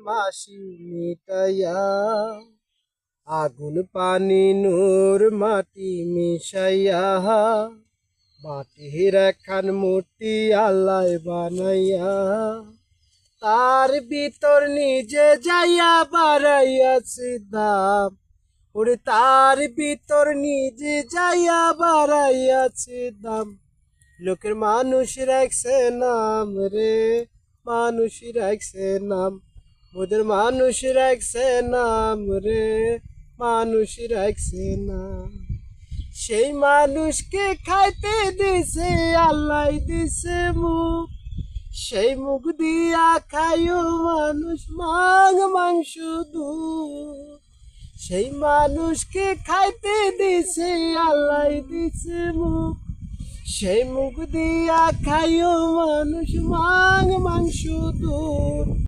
মাসি মিটাইয়া, আগুন পানি নূর মাটি মিশাইয়া, মাটির একখান মূর্তি আল্লাহ বানাইয়া, তার ভিতর নিজে যাইয়া বাড়াইয়াছি দাম। ওরে তার ভিতর নিজে যাইয়া বাড়াইয়াছি দাম। লোকের মানুষ রাখছে নাম রে, মানুষ রাখছে নাম। ওদের মানুষ রাখছে নাম রে, মানুষ রাখছে নাম। সেই মানুষকে খাইতে দিছে আল্লাহ দিছে মুখ, সেই মুখ দিয়া খাইও মানুষ মাংস দুধ। সেই মানুষকে খাইতে দিছে আল্লাহ দিছে মুখ, সেই মুখ দিয়া খাইও মানুষ মাংস দুধ।